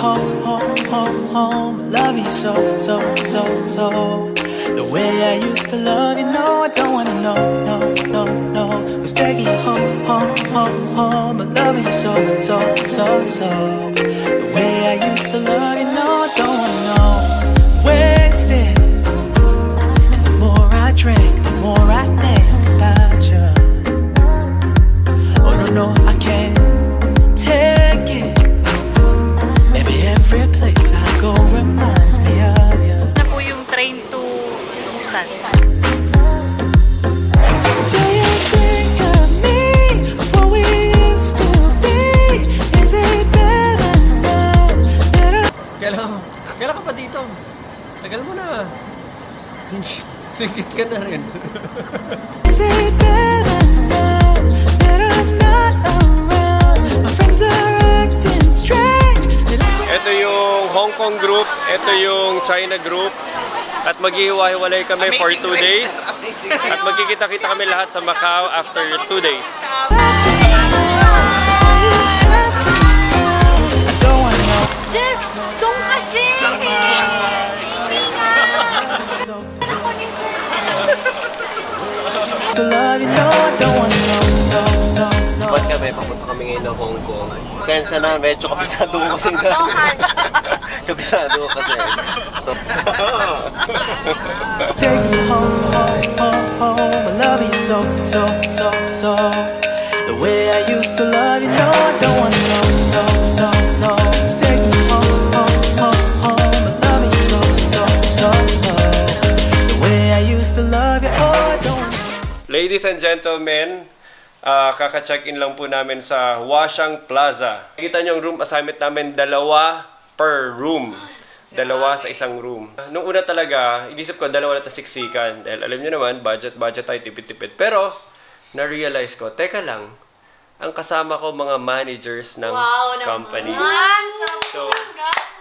home, home, home, home. I love you so, so, so, so. The way I used to love you, no, I don't wanna know, no, no, no. Who's taking you home, home, home, home? I love you so, so, so, so. The way I used to love you, no, I don't wanna know. Wasted. And the more I drink, the more I think about you. Oh no, no, I can't take it. Maybe every place I go reminds me of you. Na po yung train to Busan. Do you think of me, of what we used to be? Is it better now that I... Kailan ka pa dito? Tagal mo na. Singkit ka na rin. Is it better now that I'm not around? My friends are acting strange. Ito yung Hong Kong group, ito yung China group. At maghihiwa-hiwalay kami for 2 days. At magkikita-kita kami lahat sa Macau after 2 days. Jeff! Doon ka, Jeff! Hindi nga! To love you, no, I don't wanna know, no, no, no. Ba't kami? Papunta kami ngayon ng Hong Kong. Pasensya na, medyo kabisado ko kasi. Kabisado ko kasi. So, Take you home, home, home, home. I love you so, so, so, so. The way I used to love you, no, I don't wanna know, no, no, no. Just take me home, home, home, home. I love you so, so, so, so. The way I used to love you, oh, I don't wanna know. Ladies and gentlemen, kaka-check-in lang po namin sa Washang Plaza. Nakita niyo yung room assignment namin, 2 per room. 2 sa isang room. Nung una talaga, inisip ko 2 na siksikan. Dahil alam niyo naman, budget tayo, tipid-tipid. Pero, na-realize ko, teka lang, ang kasama ko mga managers ng company. So,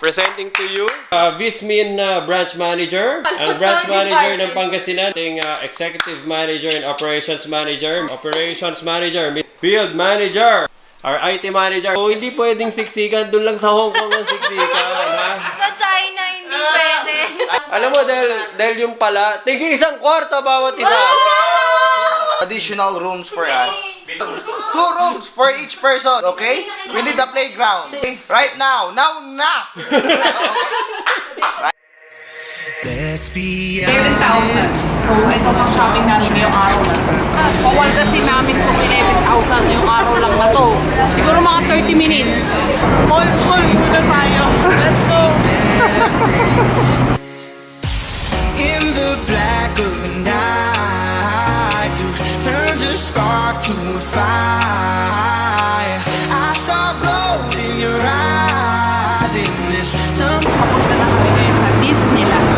presenting to you, Vismin branch manager, ang branch manager ng Pangasinan, ating executive manager and operations manager, field manager, our IT manager. So, hindi pwedeng siksikan, dun lang sa Hong Kong ang siksikan, ha? Sa China, hindi pwede. Alam mo, dahil yung pala, tigil 1 kwarto bawat isa. Additional rooms for us. 2 rooms for each person, okay? We need a playground. Okay? Right now. Now na! Let's be 11,000. So, ito pang shopping namin ngayong araw na to. Bawal kasi namin itong 11,000 ngayong araw lang na to. Siguro mga 30 minutes. All na tayo. Let's go! in the black of the night, you turned a spark to a fire. I saw gold in your eyes in this some. Papunta na kami ngayon sa Disneyland.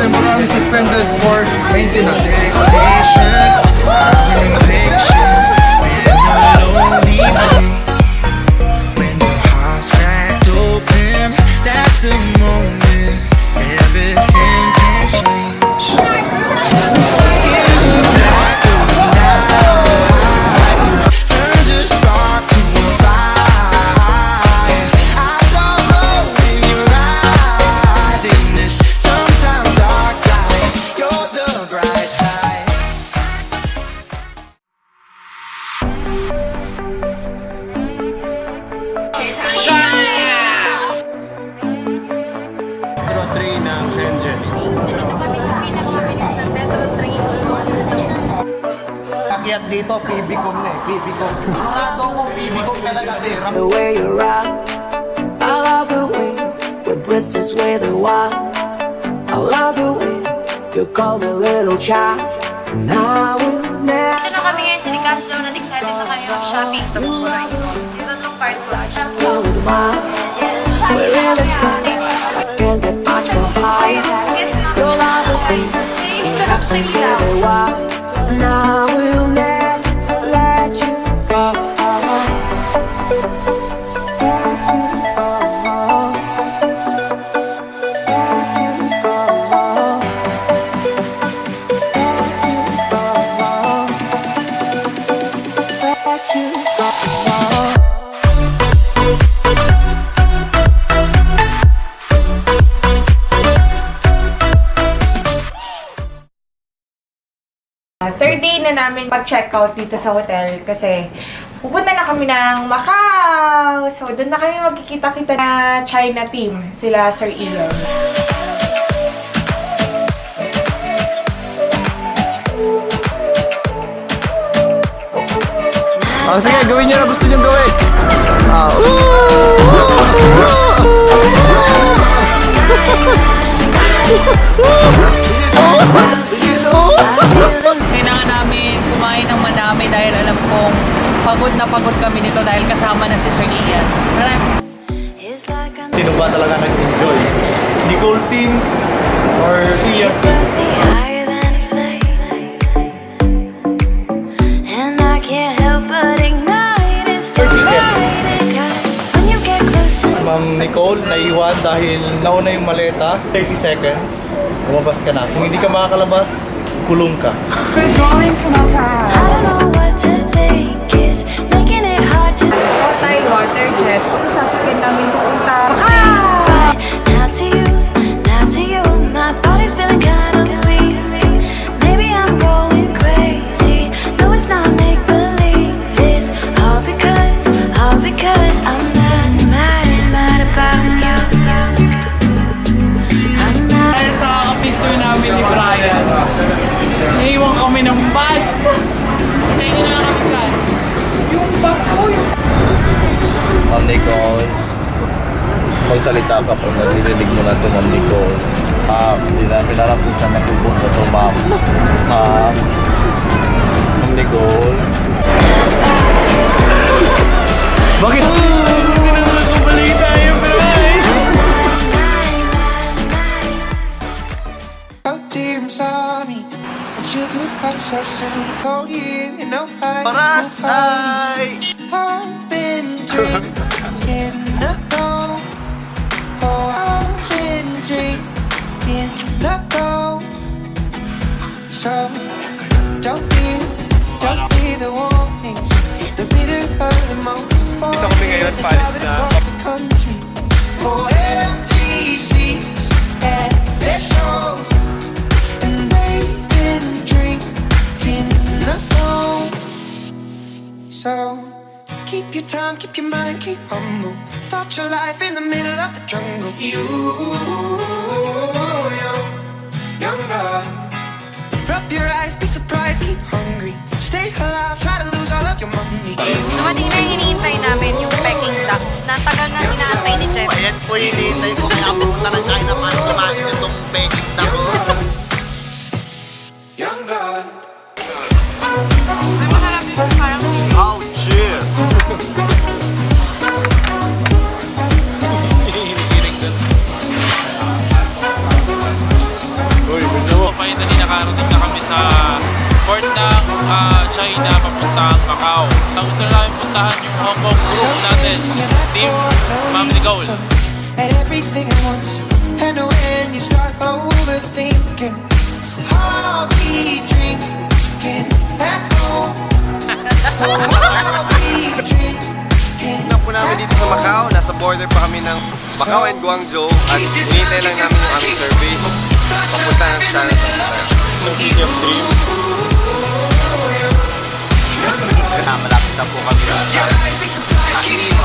Temporarily suspended for maintenance. Metro 3 ng Shenzhen. Dito kami sa pinakamabilis na metro train. Akyat dito, PBCom na eh. PBCom. Sigurado ko, PBCom talaga. The way you rock, I love the way your breaths just sway the wild. I love you when you call me little child. And I will never. Ano kami ngayon sa Decathlon at excited na kayo shopping sa Bukuray. Dito nung part ko. Go with mine. We're in the sky. I can't get much more higher. Your love will be absent for a while. And I will never let you go. Third day na namin mag-checkout dito sa hotel kasi pupunta na kami ng Macau. So, doon na kami magkikita-kita na China team, sila Sir Ian. Sige, gawin niyo na gusto niyo gawin. Kailangan namin kumain ng madami dahil alam kong pagod na pagod kami nito dahil kasama na si Sir Ian. Sino ba talaga nag-enjoy? Nicole team or Sia? Ma'am Nicole, naiwan dahil nauna yung maleta. 30 seconds, lumabas ka na. Kung hindi ka makakalabas, kulong ka. We're going to Macau. Tayo water jet. Kung sasakyan namin pupunta Macau! Dahil sa picture namin ni Brian, naiwan kami ng bus. Tingin na lang kami saan. Yung bag ko yung... Ma'am Nicole, magsalita ka pag naririnig mo na ito, Ma'am Nicole. Hindi na pinarapin sa napupunta ito, Ma'am. Ma'am Nicole. Bakit? Oh dear, I'm sorry. Sugar pop so soon, cold year in Ohio school parties. I've been drinking alone. Oh, I've been drinking alone. So don't feel the warnings. The bitter of the most. Dito kami ngayon, Paris na. The country for empty seats at their shows. And they've been drinking alone. So keep your time, keep your mind, keep humble. Start your life in the middle of the jungle. You, young blood. Rub your eyes, be surprised, keep hungry. Stay alive, try to lose all of your money. Dumating na yung iniintay namin, yung Peking duck. Natagal na inaantay ni Jeff. Ayan po, hinihintay ko kaya pumunta ng China para kumain itong Peking duck. Young blood. Oh, shit! Finally, nakarating na kami sa port ng China papuntang Macau. Gusto na namin puntahan yung Hong Kong group natin, Team Ma'am Nicole. And everything at once. And when you start overthinking, I'll be drinking at home. I'll be drinking. Tingnan po namin dito sa Macau. Nasa border pa kami ng Macau and Guangzhou. At hinihintay lang namin yung aming service. Papunta ng China. Ng City of Dreams. Kaya malapit na po kami sa casino.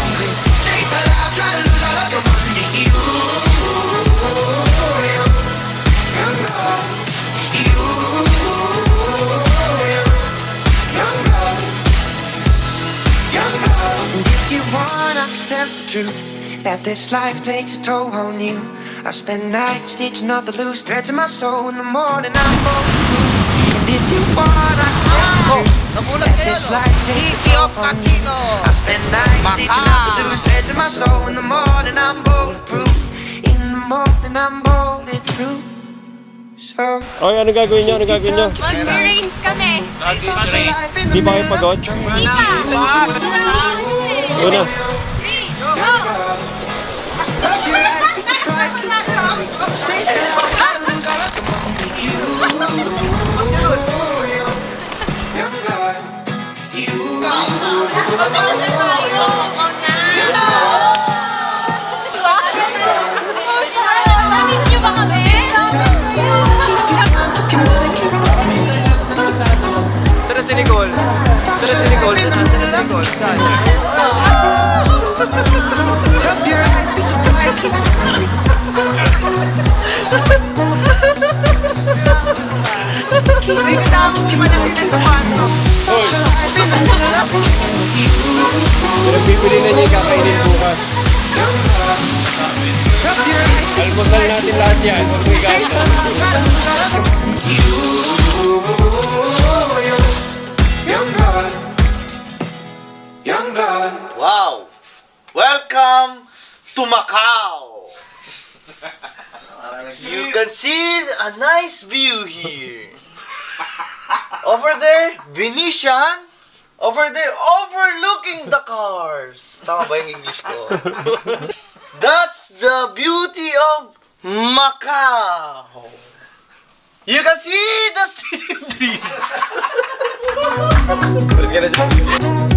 If you wanna tell the truth, that this life takes a toll on you, I spend nights stitching up the loose threads in my soul. In the morning I'm home. And if you want, I can tell you Nagulat that kayo, this no? life takes a City of toll on me. Casino. I spend nights stitching up the loose threads in my soul. In the morning I'm bulletproof. In the morning I'm bulletproof. So Okay, ano gagawin nyo? Ano gagawin nyo? Mag-race kami. life in the Di ba kayo pagod? Di pa. Una. 3, go! stay there. Try to lose all of the money. Young blood, Na-miss niyo ba kami? Saan na si Nicole? Saan na si Nicole? Saan na si Nicole? Saan? Drop your eyes, be surprised. Keep it down, keep my life in the water. Start your life in the middle of Pinagbibili na niya yung kakainin bukas. Drop your eyes, be Almusal natin lahat yan. Huwag mo Stay igastos. alive, try to lose all of your money. Young blood, young blood. Wow! Welcome to Macau! You can see a nice view here. Over there, Venetian. Over there, overlooking the cars. Tama ba yung English ko? That's the beauty of Macau. You can see the city trees. Let's get it.